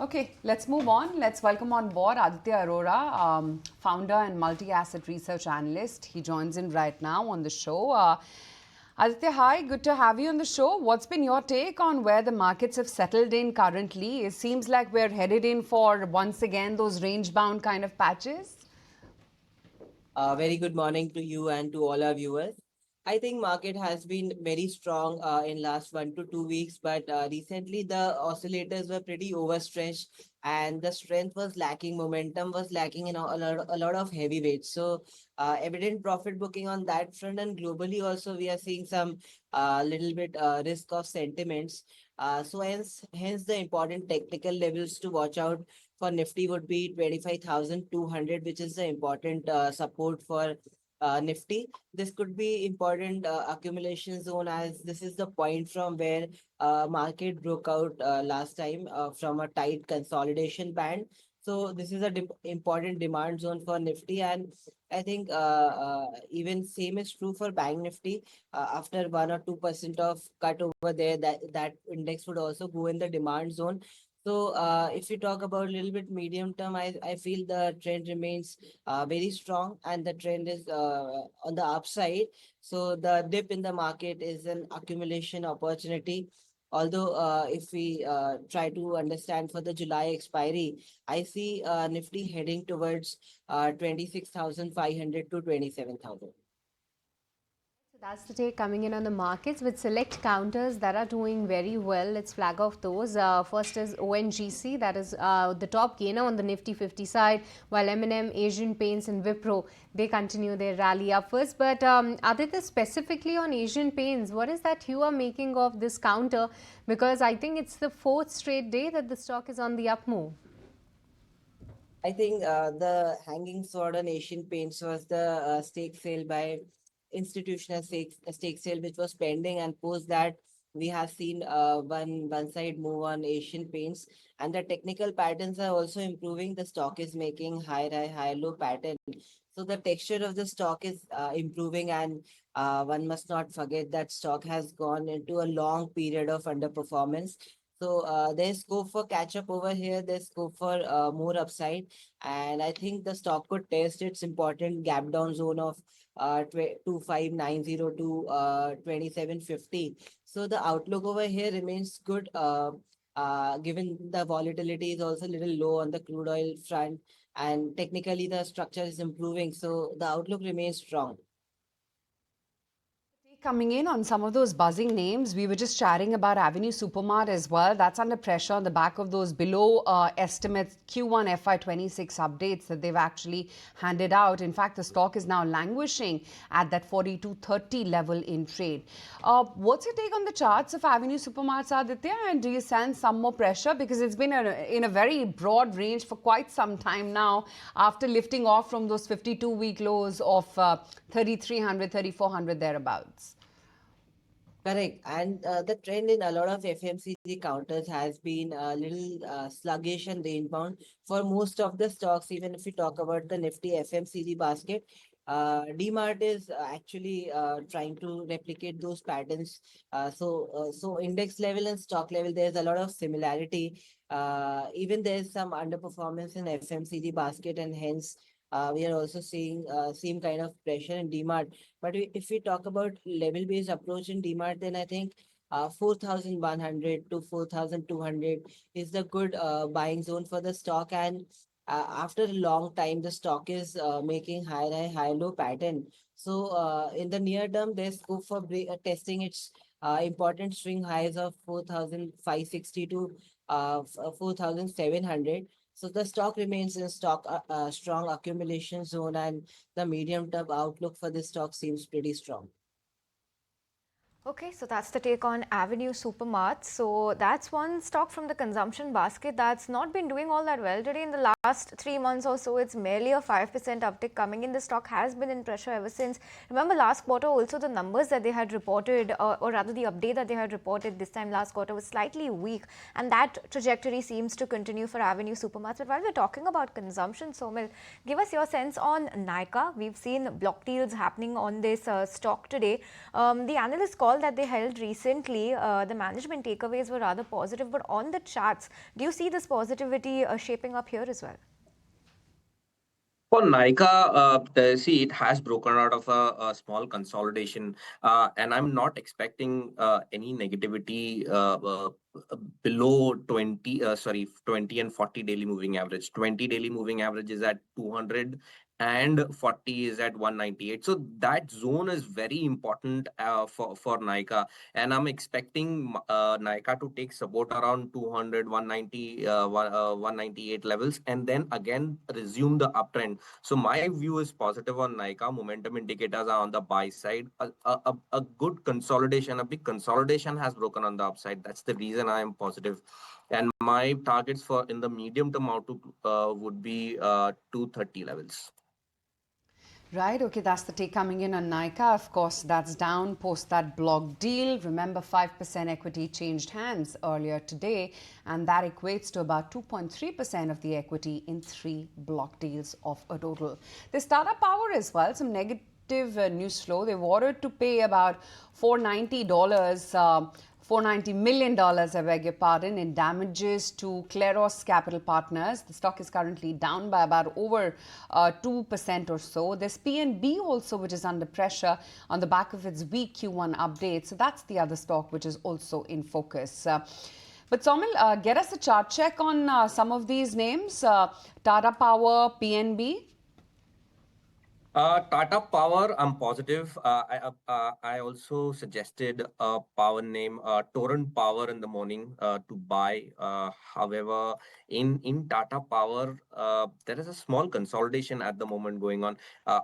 Okay, let's move on. Let's welcome on board Aditya Arora, founder and multi-asset research analyst. He joins in right now on the show. Aditya, hi, good to have you on the show. What's been your take on where the markets have settled in currently? It seems like we're headed in for, once again, those range-bound kind of patches. Very good morning to you and to all our viewers. I think market has been very strong in last 1 to 2 weeks, but recently the oscillators were pretty overstretched and the strength was lacking, momentum was lacking in a lot of heavyweights. So evident profit booking on that front, and globally also we are seeing some little bit risk of sentiments. So hence the important technical levels to watch out for Nifty would be 25,200, which is the important support for Nifty. This could be important accumulation zone, as this is the point from where market broke out last time from a tight consolidation band. So this is a important demand zone for Nifty, and I think even same is true for Bank Nifty. After 1 or 2% of cut over there, that index would also go in the demand zone. So if we talk about a little bit medium term, I feel the trend remains very strong and the trend is on the upside. So the dip in the market is an accumulation opportunity. Although if we try to understand for the July expiry, I see Nifty heading towards 26,500 to 27,000. So that's the take coming in on the markets with select counters that are doing very well. Let's flag off those. First is ONGC, that is the top gainer on the Nifty 50 side, while M&M, Asian Paints and Wipro, they continue their rally upwards. But Aditya, specifically on Asian Paints, what is that you are making of this counter? Because I think it's the fourth straight day that the stock is on the up move. I think the hanging sword on Asian Paints was the stake sale by institutional stake sale, which was pending, and post that we have seen one side move on Asian Paints, and the technical patterns are also improving. The stock is making high low pattern, so the texture of the stock is improving, and one must not forget that stock has gone into a long period of underperformance. So there's scope for catch up over here. There's scope for more upside, and I think the stock could test its important gap down zone of 2590 to 2750. So the outlook over here remains good. Given the volatility is also a little low on the crude oil front, and technically the structure is improving, so the outlook remains strong. Coming in on some of those buzzing names, we were just chatting about Avenue Supermart as well. That's under pressure on the back of those below estimates Q1 FY26 updates that they've actually handed out. In fact, the stock is now languishing at that 42.30 level in trade. What's your take on the charts of Avenue Supermart, Aditya? And do you sense some more pressure? Because it's been in a very broad range for quite some time now after lifting off from those 52-week lows of 3,300, 3,400 thereabouts. Correct. And the trend in a lot of FMCG counters has been a little sluggish and range bound for most of the stocks. Even if we talk about the Nifty FMCG basket, DMart is actually trying to replicate those patterns. So index level and stock level, there's a lot of similarity. Even there's some underperformance in FMCG basket, and hence we are also seeing same kind of pressure in DMart. But if we talk about level-based approach in DMart, then I think 4,100 to 4,200 is the good buying zone for the stock. And after a long time, the stock is making high low pattern. So in the near term, there's scope for testing its important swing highs of 4,560 to 4,700. So the stock remains in strong accumulation zone, and the medium term outlook for this stock seems pretty strong. Okay, so that's the take on Avenue Supermart. So that's one stock from the consumption basket that's not been doing all that well today. In the last 3 months or so, it's merely a 5% uptick coming in. The stock has been in pressure ever since. Remember last quarter also the numbers that they had reported, or rather the update that they had reported this time last quarter was slightly weak, and that trajectory seems to continue for Avenue Supermart. But while we're talking about consumption, Somil, give us your sense on Nykaa. We've seen block deals happening on this stock today. The analyst call call that they held recently, the management takeaways were rather positive, but on the charts, do you see this positivity shaping up here as well? For Nika, see, it has broken out of a small consolidation, and I'm not expecting any negativity below 20 and 40 daily moving average. 20 daily moving average is at 200 and 40 is at 198. So that zone is very important for Nika, and I'm expecting Nika to take support around 200, 190, 198 levels, and then again resume the uptrend. So my view is positive on Nika. Momentum indicators are on the buy side. A good consolidation, a big consolidation has broken on the upside. That's the reason I am positive. And my targets for in the medium term outlook would be 230 levels. Right, okay, that's the take coming in on Nika. Of course, that's down post that block deal. Remember, 5% equity changed hands earlier today, and that equates to about 2.3% of the equity in 3 block deals of a total. There's Tata Power as well, some negative news flow. They've ordered to pay about $490 $490 million, I beg your pardon, in damages to Kleros Capital Partners. The stock is currently down by about over 2% or so. There's PNB also, which is under pressure on the back of its weak Q1 update. So that's the other stock which is also in focus. But Somil, get us a chart check on some of these names. Tata Power, PNB. Tata Power, I'm positive. I also suggested a power name, Torrent Power, in the morning to buy. However, in Tata Power, there is a small consolidation at the moment going on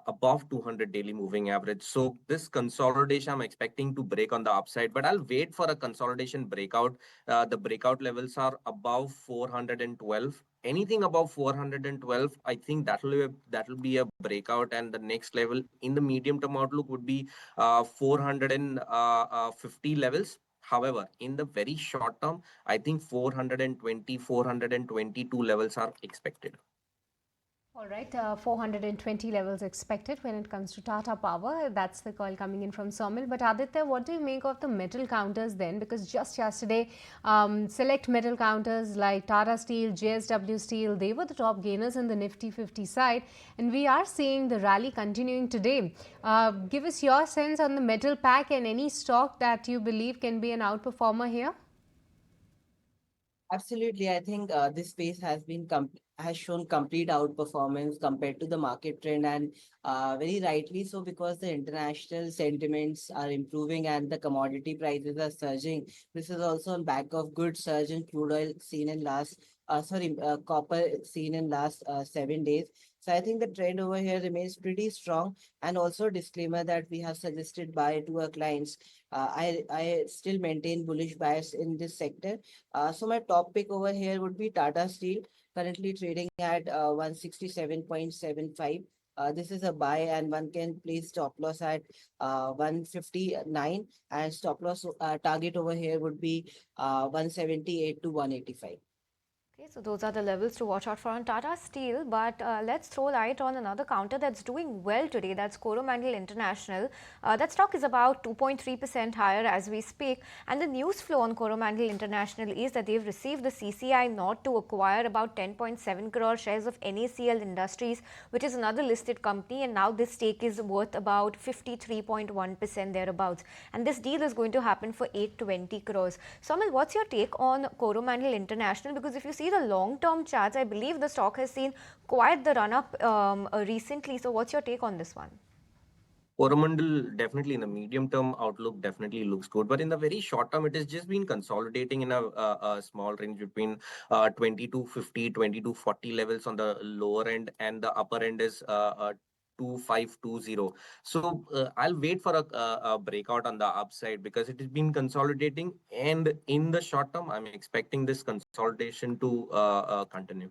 above 200 daily moving average. So this consolidation, I'm expecting to break on the upside, but I'll wait for a consolidation breakout. The breakout levels are above 412. Anything above 412, I think that will be a breakout, and the next level in the medium term outlook would be 450 levels. However, in the very short term, I think 420, 422 levels are expected. All right, 420 levels expected when it comes to Tata Power. That's the call coming in from Somil. But Aditya, what do you make of the metal counters then? Because just yesterday, select metal counters like Tata Steel, JSW Steel, they were the top gainers in the Nifty 50 side. And we are seeing the rally continuing today. Give us your sense on the metal pack and any stock that you believe can be an outperformer here. Absolutely, I think this space has shown complete outperformance compared to the market trend, and very rightly so, because the international sentiments are improving and the commodity prices are surging. This is also on back of good surge in crude oil seen in copper seen in last 7 days. So I think the trend over here remains pretty strong. And also disclaimer that we have suggested buy to our clients. I still maintain bullish bias in this sector. So my top pick over here would be Tata Steel, currently trading at 167.75. This is a buy, and one can place stop loss at 159, and stop loss target over here would be 178 to 185. Okay, so those are the levels to watch out for on Tata Steel. But let's throw light on another counter that's doing well today. That's Coromandel International. That stock is about 2.3% higher as we speak. And the news flow on Coromandel International is that they've received the CCI nod to acquire about 10.7 crore shares of NACL Industries, which is another listed company. And now this stake is worth about 53.1% thereabouts. And this deal is going to happen for 820 crores. Somil, what's your take on Coromandel International? Because if you see the long-term charts, I believe the stock has seen quite the run-up recently. So what's your take on this one? Coromandel definitely in the medium term outlook definitely looks good, but in the very short term, it has just been consolidating in a small range between 20 to 50, 20 to 40 levels on the lower end, and the upper end is 2520. So I'll wait for a breakout on the upside because it has been consolidating, and in the short term, I'm expecting this consolidation to continue.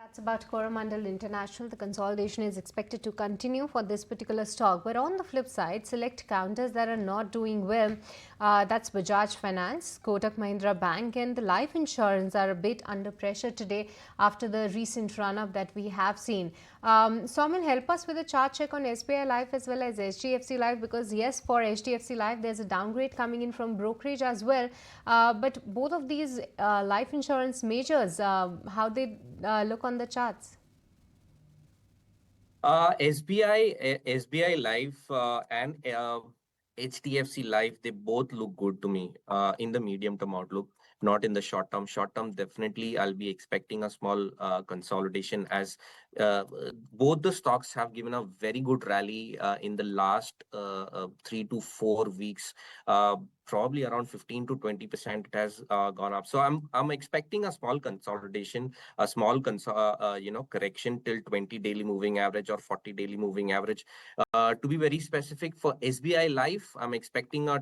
That's about Coromandel International. The consolidation is expected to continue for this particular stock. But on the flip side, select counters that are not doing well. That's Bajaj Finance, Kotak Mahindra Bank, and the life insurance are a bit under pressure today after the recent run-up that we have seen. Saumil, help us with a chart check on SBI Life as well as HDFC Life, because yes, for HDFC Life, there's a downgrade coming in from brokerage as well. But both of these life insurance majors, how they look on the charts? SBI Life and HDFC Life, they both look good to me in the medium term outlook, not in the short term. Short term, definitely, I'll be expecting a small consolidation as uh, both the stocks have given a very good rally in the last 3 to 4 weeks. Probably around 15 to 20% it has gone up. So I'm expecting a small consolidation, a small correction till 20 daily moving average or 40 daily moving average. To be very specific, for SBI Life, I'm expecting a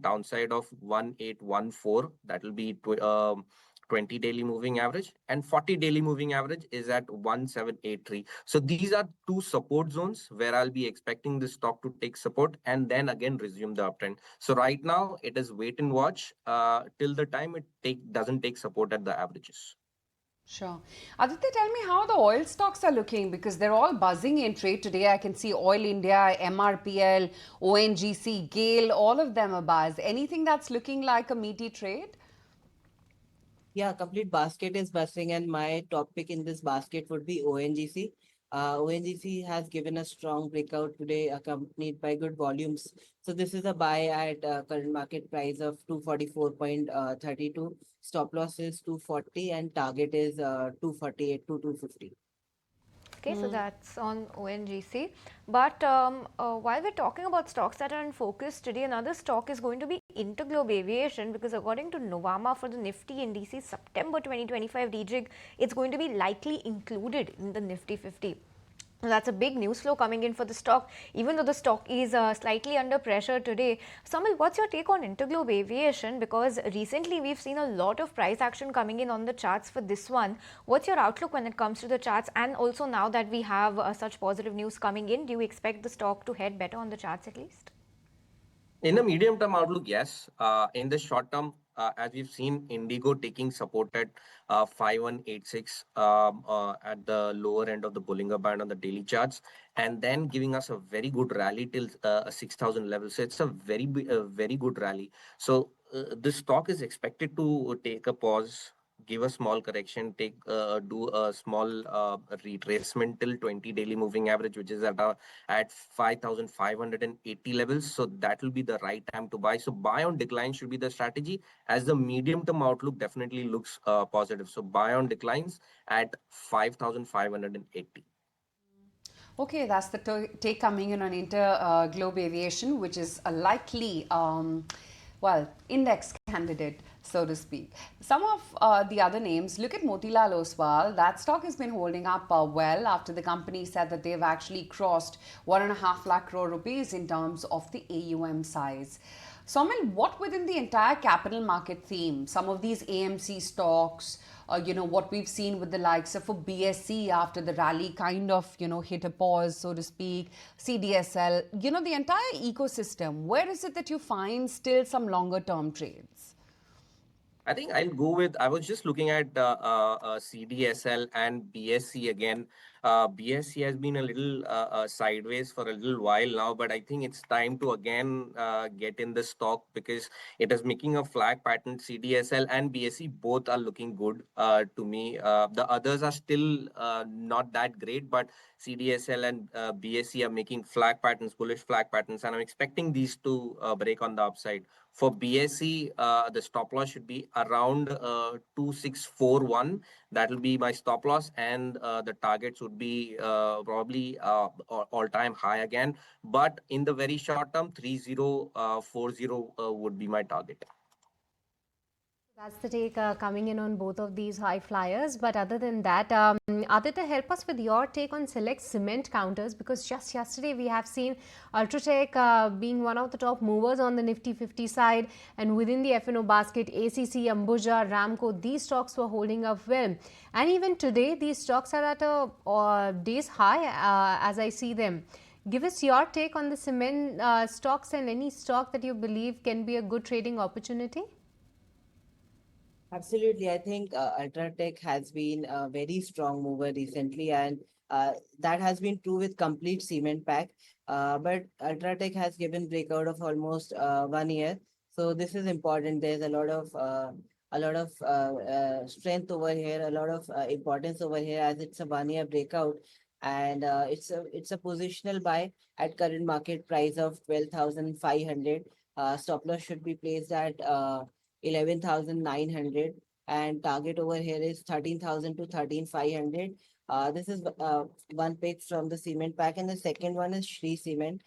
downside of 1814. That will be 20 daily moving average, and 40 daily moving average is at 1783. So these are two support zones where I'll be expecting the stock to take support and then again resume the uptrend. So right now it is wait and watch till the time it doesn't take support at the averages. Sure. Aditya, tell me how the oil stocks are looking, because they're all buzzing in trade today. I can see Oil India, MRPL, ONGC, GAIL, all of them are buzz. Anything that's looking like a meaty trade? Yeah, complete basket is buzzing, and my top pick in this basket would be ONGC. ONGC has given a strong breakout today, accompanied by good volumes. So this is a buy at current market price of 244.32. Stop loss is 240, and target is 248 to 250. Okay, so that's on ONGC. But while we're talking about stocks that are in focus today, another stock is going to be Interglobe Aviation, because according to Novama, for the Nifty indices September 2025 rejig, it's going to be likely included in the Nifty 50. That's a big news flow coming in for the stock, even though the stock is slightly under pressure today. Samal, what's your take on Interglobe Aviation? Because recently we've seen a lot of price action coming in on the charts for this one. What's your outlook when it comes to the charts? And also, now that we have such positive news coming in, do you expect the stock to head better on the charts at least? In the medium term outlook, yes. In the short term, as we've seen, Indigo taking support at 5186 at the lower end of the Bollinger Band on the daily charts, and then giving us a very good rally till 6000 level. So it's a very good rally. So the stock is expected to take a pause, give a small correction, do a small retracement till 20 daily moving average, which is at 5580 levels. So that will be the right time to buy. So buy on decline should be the strategy, as the medium term outlook definitely looks positive. So buy on declines at 5580. Okay, that's the take coming in on Interglobe Aviation, which is a likely, index candidate, so to speak. Some of the other names, look at Motilal Oswal. That stock has been holding up well after the company said that they've actually crossed 1.5 lakh crore rupees in terms of the AUM size. Saumil, what within the entire capital market theme, some of these AMC stocks, what we've seen with the likes of a BSC after the rally kind of, hit a pause, so to speak, CDSL, the entire ecosystem, where is it that you find still some longer term trades? I think I'll go with. I was just looking at CDSL and BSC again. BSC has been a little sideways for a little while now, but I think it's time to again get in the stock because it is making a flag pattern. CDSL and BSC both are looking good to me. The others are still not that great, but CDSL and BSC are making flag patterns, bullish flag patterns, and I'm expecting these to break on the upside. For BSC, the stop loss should be around 2641. That will be my stop loss, and the targets would be probably all-time high again. But in the very short term, 3040 would be my target. That's the take coming in on both of these high flyers. But other than that, Aditya, help us with your take on select cement counters, because just yesterday we have seen Ultratech being one of the top movers on the Nifty 50 side, and within the F&O basket, ACC, Ambuja, Ramco, these stocks were holding up well. And even today, these stocks are at a day's high as I see them. Give us your take on the cement stocks and any stock that you believe can be a good trading opportunity. Absolutely. I think Ultratech has been a very strong mover recently, and that has been true with complete cement pack. But Ultratech has given breakout of almost 1 year. So this is important. There's a lot of strength over here, a lot of importance over here, as it's a 1 year breakout, and it's a positional buy at current market price of 12,500. Stop loss should be placed at 11,900, and target over here is 13,000 to 13,500. This is one pick from the cement pack, and the second one is Shree Cement.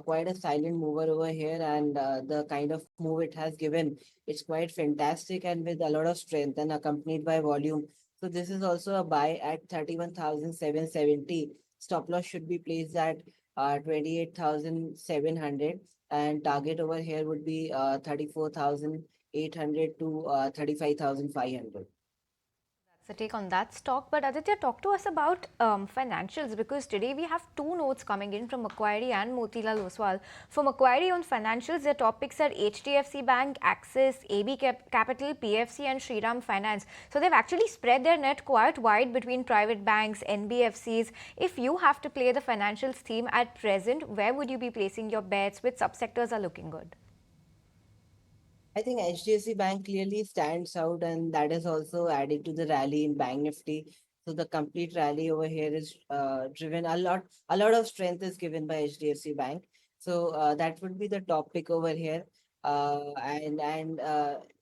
Quite a silent mover over here, and the kind of move it has given, it's quite fantastic and with a lot of strength and accompanied by volume. So this is also a buy at 31,770. Stop loss should be placed at 28,700, and target over here would be 34,800 to 35,500. That's the take on that stock. But Aditya, talk to us about financials, because today we have two notes coming in from Macquarie and Motilal Oswal. For Macquarie on financials, their top picks are HDFC Bank, Axis, AB Capital, PFC and Shriram Finance. So they've actually spread their net quite wide between private banks, NBFCs. If you have to play the financials theme at present, where would you be placing your bets? Which subsectors are looking good? I think HDFC Bank clearly stands out, and that is also adding to the rally in Bank Nifty. So the complete rally over here is driven a lot. A lot of strength is given by HDFC Bank. So that would be the top pick over here. And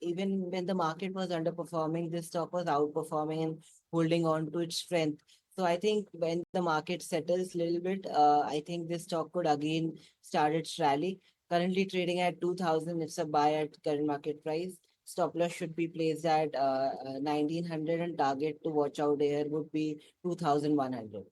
even when the market was underperforming, this stock was outperforming and holding on to its strength. So I think when the market settles a little bit, I think this stock could again start its rally. Currently trading at 2,000, it's a buy at current market price. Stop loss should be placed at 1,900, and target to watch out here would be 2,100.